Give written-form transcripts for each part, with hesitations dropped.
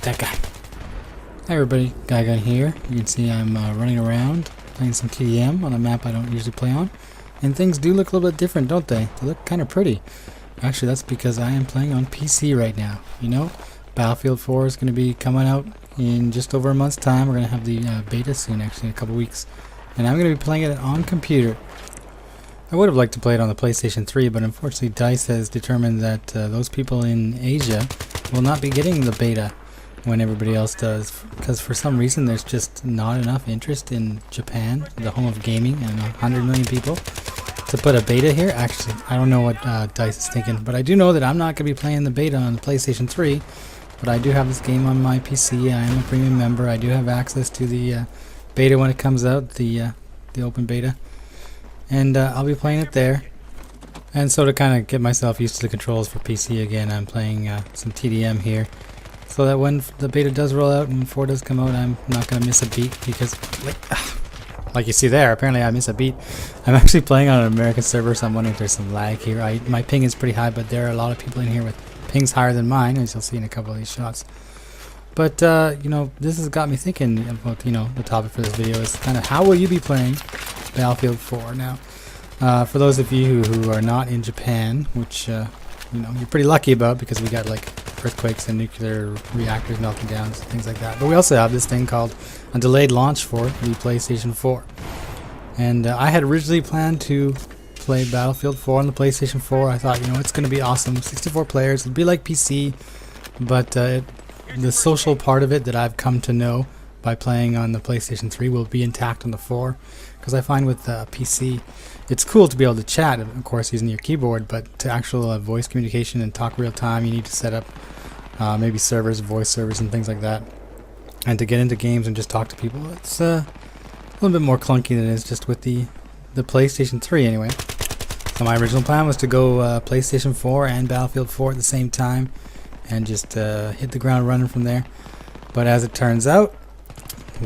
that guy. Hi everybody, Guy Gun here. You can see I'm running around playing some TDM on a map I don't usually play on. And things do look a little bit different, don't they? They look kind of pretty. Actually, that's because I am playing on PC right now. You know, Battlefield 4 is going to be coming out in just over a month's time. We're going to have the beta soon, actually, in a couple weeks. And I'm going to be playing it on computer. I would have liked to play it on the PlayStation 3, but unfortunately DICE has determined that those people in Asia will not be getting the beta when everybody else does, because for some reason there's just not enough interest in Japan, the home of gaming and 100 million people, to put a beta here. Actually, I don't know what DICE is thinking, but I do know that I'm not going to be playing the beta on the PlayStation 3, but I do have this game on my PC. I am a premium member. I do have access to the beta when it comes out, the open beta, and I'll be playing it there. And so to kind of get myself used to the controls for PC again, I'm playing some TDM here, so that when the beta does roll out and 4 does come out, I'm not going to miss a beat, because like you see there, apparently I miss a beat. I'm actually playing on an American server, so I'm wondering if there's some lag here. My ping is pretty high, but there are a lot of people in here with pings higher than mine, as you'll see in a couple of these shots. But you know, this has got me thinking about, you know, the topic for this video is kind of how will you be playing Battlefield 4 now. For those of you who are not in Japan, which you know, you're pretty lucky about, because we got like earthquakes and nuclear reactors melting down and things like that. But we also have this thing called a delayed launch for the PlayStation 4. And I had originally planned to play Battlefield 4 on the PlayStation 4. I thought, you know, it's going to be awesome. 64 players. It'll be like PC, but the social part of it that I've come to know by playing on the PlayStation 3 will be intact on the 4. Because I find with PC, it's cool to be able to chat, of course, using your keyboard, but to actual voice communication and talk real time, you need to set up maybe servers, voice servers, and things like that. And to get into games and just talk to people, it's a little bit more clunky than it is just with the PlayStation 3 anyway. So my original plan was to go PlayStation 4 and Battlefield 4 at the same time and just hit the ground running from there. But as it turns out,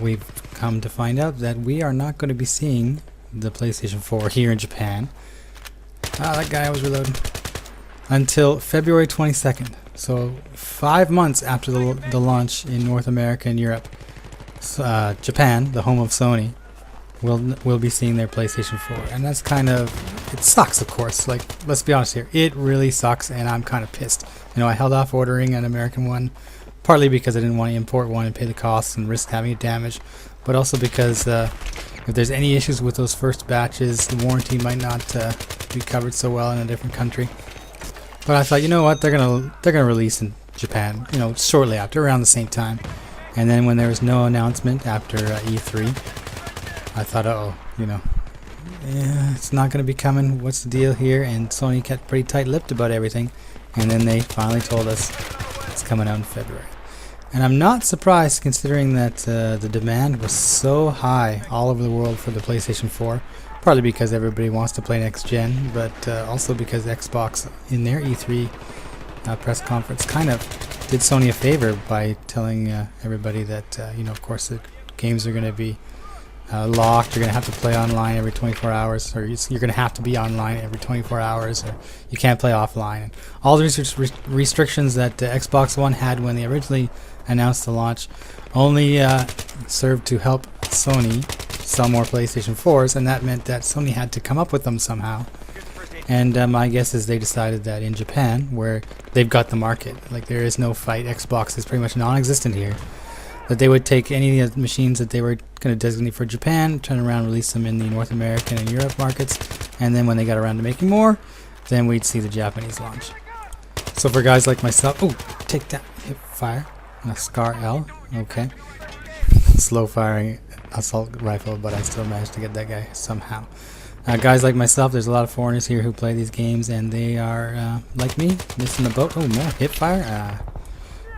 we've come to find out that we are not going to be seeing the PlayStation 4 here in Japan. That guy was reloading. Until February 22nd. So 5 months after the launch in North America and Europe, Japan, the home of Sony, will be seeing their PlayStation 4. And that's kind of, it sucks, of course. Like, let's be honest here, it really sucks, and I'm kind of pissed. You know, I held off ordering an American one, partly because I didn't want to import one and pay the costs and risk having it damaged, but also because if there's any issues with those first batches, the warranty might not be covered so well in a different country. But I thought, you know what, they're gonna release in Japan, you know, shortly after, around the same time. And then when there was no announcement after E3, I thought, uh-oh, you know, yeah, it's not gonna be coming. What's the deal here? And Sony kept pretty tight-lipped about everything, and then they finally told us it's coming out in February. And I'm not surprised, considering that the demand was so high all over the world for the PlayStation 4. Partly because everybody wants to play next gen, but also because Xbox, in their E3 press conference, kind of did Sony a favor by telling everybody that, you know, of course the games are going to be locked. You're going to have to play online every 24 hours, or you're going to have to be online every 24 hours, or you can't play offline. And all the restrictions that Xbox One had when they originally announced the launch only served to help Sony sell more PlayStation 4s, and that meant that Sony had to come up with them somehow. And my guess is they decided that in Japan, where they've got the market, like there is no fight, Xbox is pretty much non-existent here, that they would take any of the machines that they were going to designate for Japan, turn around, release them in the North American and Europe markets, and then when they got around to making more, then we'd see the Japanese launch. So for guys like myself, oh, take that, hip fire, a Scar L, okay, slow firing assault rifle, but I still managed to get that guy somehow. Guys like myself, there's a lot of foreigners here who play these games, and they are, like me, missing the boat. Oh, more hip fire.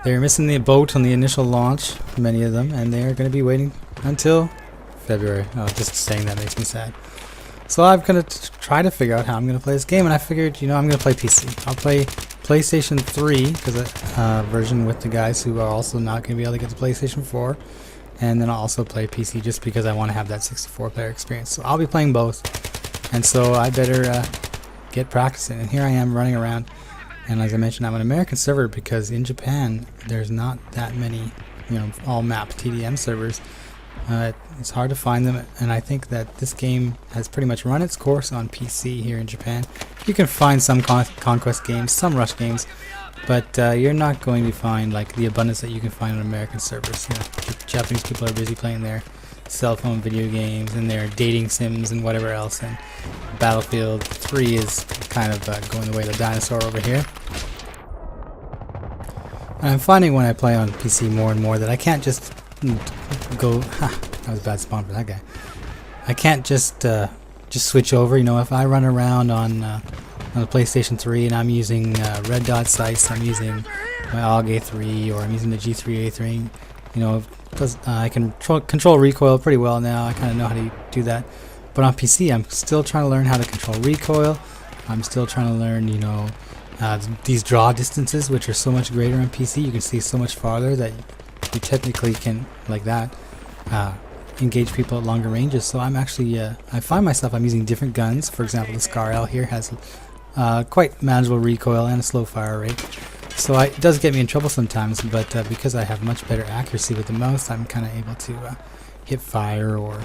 They're missing the boat on the initial launch, many of them, and they're going to be waiting until February. Oh, just saying that makes me sad. So I'm going to try to figure out how I'm going to play this game, and I figured, you know, I'm going to play PC. I'll play PlayStation 3, because version with the guys who are also not going to be able to get the PlayStation 4. And then I'll also play PC just because I want to have that 64-player experience. So I'll be playing both. And so I better get practicing. And here I am running around. And as I mentioned, I'm an American server because in Japan there's not that many, all map TDM servers. It's hard to find them, and I think that this game has pretty much run its course on PC here in Japan. You can find some conquest games, some rush games, but you're not going to find like the abundance that you can find on American servers. Japanese people are busy playing their cell phone video games and their dating sims and whatever else, and Battlefield 3 is kind of going the way of the dinosaur over here. And I'm finding when I play on PC more and more that I can't just go, that was a bad spawn for that guy. I can't just switch over. If I run around on the PlayStation 3 and I'm using red dot sights, I'm using my AUG A3 or I'm using the G3A3, I can control recoil pretty well now. I kind of know how to do that. But on PC, I'm still trying to learn how to control recoil. I'm still trying to learn, these draw distances, which are so much greater on PC. You can see so much farther that you technically can, like that, engage people at longer ranges. So I'm actually, I find myself, I'm using different guns. For example, the Scar L here has quite manageable recoil and a slow fire rate. So it does get me in trouble sometimes, but because I have much better accuracy with the mouse, I'm kind of able to hit fire or,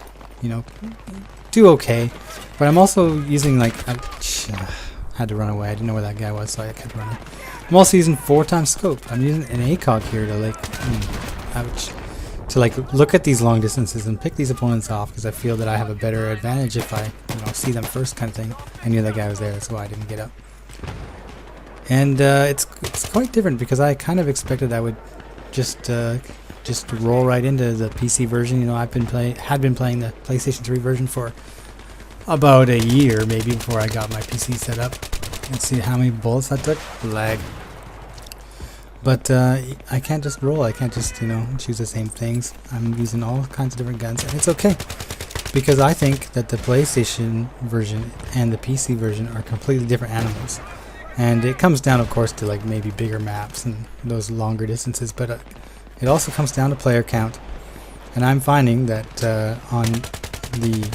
do okay. But I'm also using I had to run away. I didn't know where that guy was, so I kept running. I'm also using 4x scope. I'm using an ACOG here to look at these long distances and pick these opponents off, because I feel that I have a better advantage if I see them first, kind of thing. I knew that guy was there, that's why I didn't get up. And it's quite different because I kind of expected I would just roll right into the PC version. Had been playing the PlayStation 3 version for about a year maybe before I got my PC set up. Let's see how many bullets I took. Lag. But I can't just roll. I can't just choose the same things. I'm using all kinds of different guns, and it's okay because I think that the PlayStation version and the PC version are completely different animals. And it comes down, of course, to maybe bigger maps and those longer distances, but it also comes down to player count. And I'm finding that on the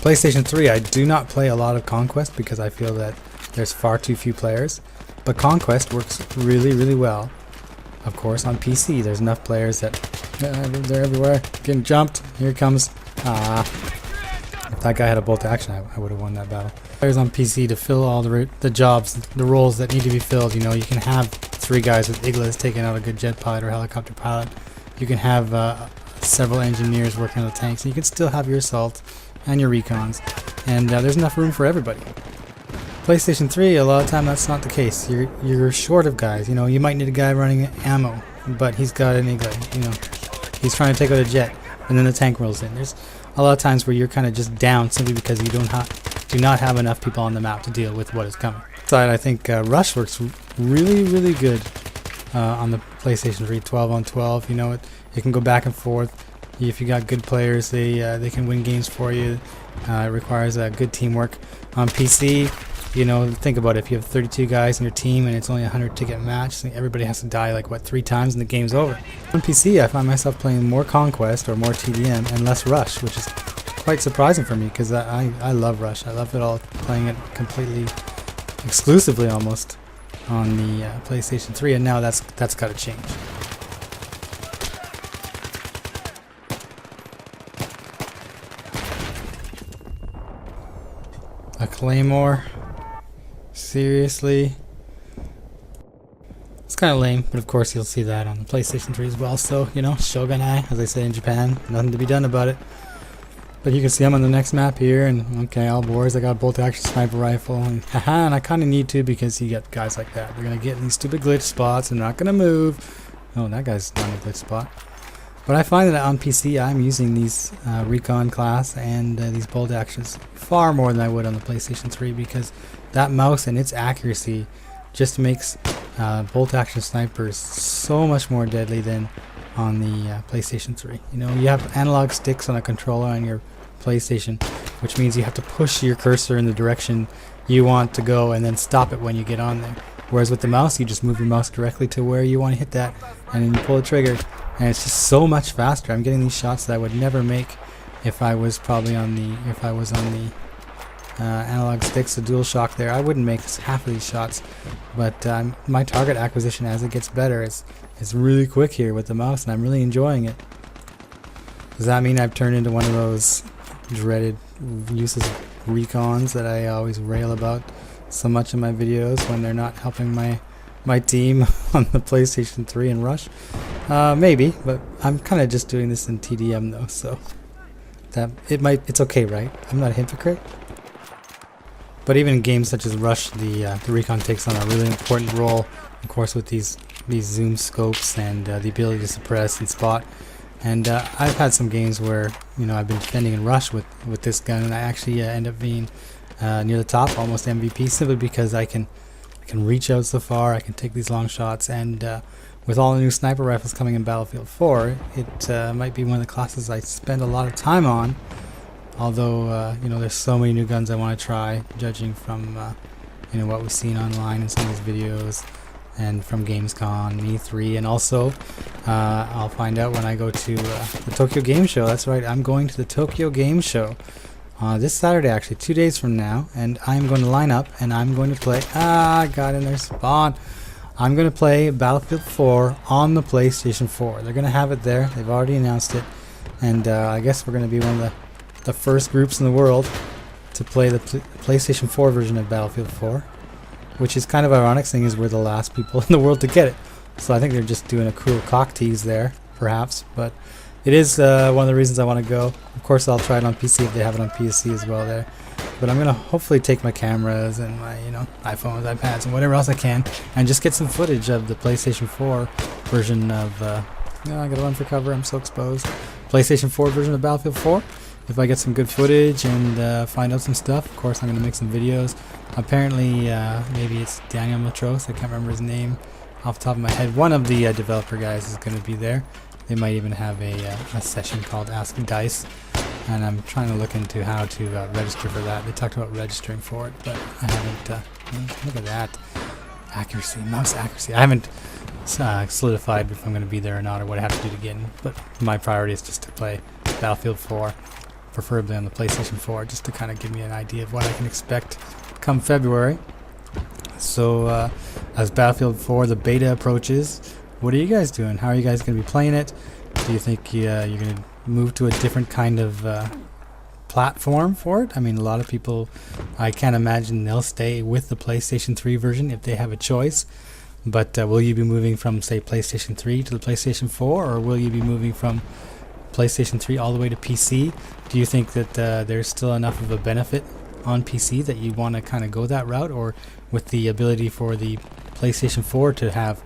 PlayStation 3, I do not play a lot of Conquest because I feel that there's far too few players. But Conquest works really, really well. Of course, on PC, there's enough players that they're everywhere. Getting jumped. Here it comes. If that guy had a bolt action, I would have won that battle. Players on PC to fill all the jobs, the roles that need to be filled. You can have 3 guys with iglas taking out a good jet pilot or helicopter pilot. You can have several engineers working on the tanks. And you can still have your assault and your recons. And there's enough room for everybody. PlayStation 3, a lot of time that's not the case. You're short of guys. You might need a guy running ammo, but he's got an igla. He's trying to take out a jet, and then the tank rolls in. There's a lot of times where you're kind of just down simply because you do not have enough people on the map to deal with what is coming. Side, I think Rush works really, really good on the PlayStation 3, 12 on 12. It can go back and forth. If you got good players, they can win games for you. It requires good teamwork. On PC, think about it. If you have 32 guys in your team and it's only a 100 ticket match, everybody has to die 3 times and the game's over. On PC, I find myself playing more Conquest or more TDM and less Rush, which is quite surprising for me because I love Rush. I love it all, playing it completely, exclusively almost, on the PlayStation 3, and now that's got to change. A Claymore? Seriously? It's kind of lame, but of course you'll see that on the PlayStation 3 as well. So, Shogunai, as they say in Japan, nothing to be done about it. But you can see I'm on the next map here, and okay, all boys, I got a bolt action sniper rifle, and haha, and I kind of need to because you get guys like that. They're gonna get in these stupid glitch spots and not gonna move. Oh, that guy's not in a glitch spot. But I find that on PC, I'm using these recon class and these bolt actions far more than I would on the PlayStation 3 because that mouse and its accuracy just makes bolt action snipers so much more deadly than on the PlayStation 3. You have analog sticks on a controller on your PlayStation, which means you have to push your cursor in the direction you want to go and then stop it when you get on there. Whereas with the mouse, you just move your mouse directly to where you want to hit that, and then you pull the trigger, and it's just so much faster. I'm getting these shots that I would never make if I was on the analog sticks, a dual shock there. I wouldn't make half of these shots, but my target acquisition as it gets better is really quick here with the mouse, and I'm really enjoying it. Does that mean I've turned into one of those dreaded useless recons that I always rail about so much in my videos when they're not helping my team on the PlayStation 3 and Rush? Maybe, but I'm kind of just doing this in TDM though, so that it's okay, right? I'm not a hypocrite. But even in games such as Rush, the recon takes on a really important role, of course, with these zoom scopes and the ability to suppress and spot. And I've had some games where, you know, I've been defending in Rush with this gun, and I actually end up being near the top, almost MVP, simply because I can reach out so far, I can take these long shots, and with all the new sniper rifles coming in Battlefield 4, it might be one of the classes I spend a lot of time on. Although, you know, there's so many new guns I want to try, judging from, you know, what we've seen online in some of these videos, and from Gamescom and E3, and also I'll find out when I go to the Tokyo Game Show. That's right, I'm going to the Tokyo Game Show this Saturday, actually 2 days from now, and I'm going to line up and I'm going to play, I got in their spawn. I'm going to play Battlefield 4 on the PlayStation 4. They're going to have it there, they've already announced it, and I guess we're going to be one of the first groups in the world to play the PlayStation 4 version of Battlefield 4. Which is kind of ironic, seeing as we're the last people in the world to get it. So I think they're just doing a cool cock tease there, perhaps. But it is one of the reasons I want to go. Of course, I'll try it on PC if they have it on PC as well there. But I'm going to hopefully take my cameras and my, you know, iPhones, iPads, and whatever else I can, and just get some footage of the PlayStation 4 version of... you know, I got to run for cover, I'm so exposed. PlayStation 4 version of Battlefield 4. If I get some good footage and find out some stuff, of course I'm going to make some videos. Apparently, maybe it's Daniel Matros, I can't remember his name off the top of my head. One of the developer guys is going to be there. They might even have a session called Ask Dice, and I'm trying to look into how to register for that. They talked about registering for it, but I haven't, look at that, accuracy, mouse accuracy. I haven't solidified if I'm going to be there or not, or what I have to do to get in, but my priority is just to play Battlefield 4. Preferably on the PlayStation 4, just to kind of give me an idea of what I can expect come February. So as Battlefield 4, the beta approaches, what are you guys doing? How are you guys going to be playing it? Do you think you're going to move to a different kind of platform for it? I mean, a lot of people, I can't imagine they'll stay with the PlayStation 3 version if they have a choice. But will you be moving from, say, PlayStation 3 to the PlayStation 4, or will you be moving from PlayStation 3 all the way to PC? Do you think that there's still enough of a benefit on PC that you want to kind of go that route, or with the ability for the PlayStation 4 to have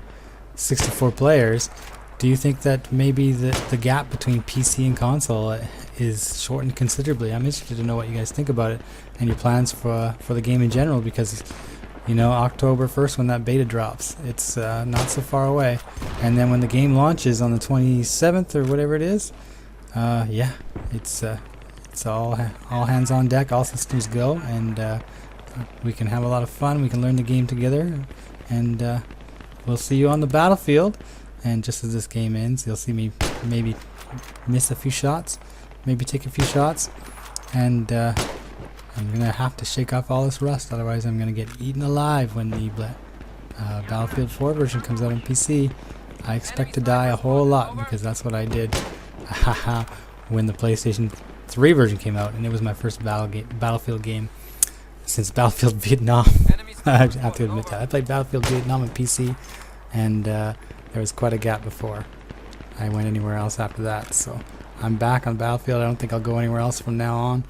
64 players, do you think that maybe the gap between PC and console is shortened considerably? I'm interested to know what you guys think about it and your plans for the game in general, because, you know, October 1st when that beta drops, it's not so far away, and then when the game launches on the 27th or whatever it is, yeah, it's all hands on deck, all systems go, and we can have a lot of fun. We can learn the game together, and we'll see you on the battlefield. And just as this game ends, you'll see me maybe miss a few shots, maybe take a few shots, and I'm gonna have to shake off all this rust, otherwise I'm gonna get eaten alive when the Battlefield 4 version comes out on PC. I expect to die a whole lot, because that's what I did when the PlayStation 3 version came out, and it was my first Battlefield game since Battlefield Vietnam. I have to admit that. I played Battlefield Vietnam on PC, and there was quite a gap before I went anywhere else after that. So I'm back on Battlefield. I don't think I'll go anywhere else from now on.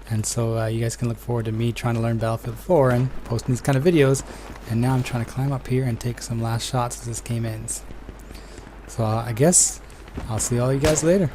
And so you guys can look forward to me trying to learn Battlefield 4 and posting these kind of videos. And now I'm trying to climb up here and take some last shots as this game ends. So I guess I'll see all you guys later.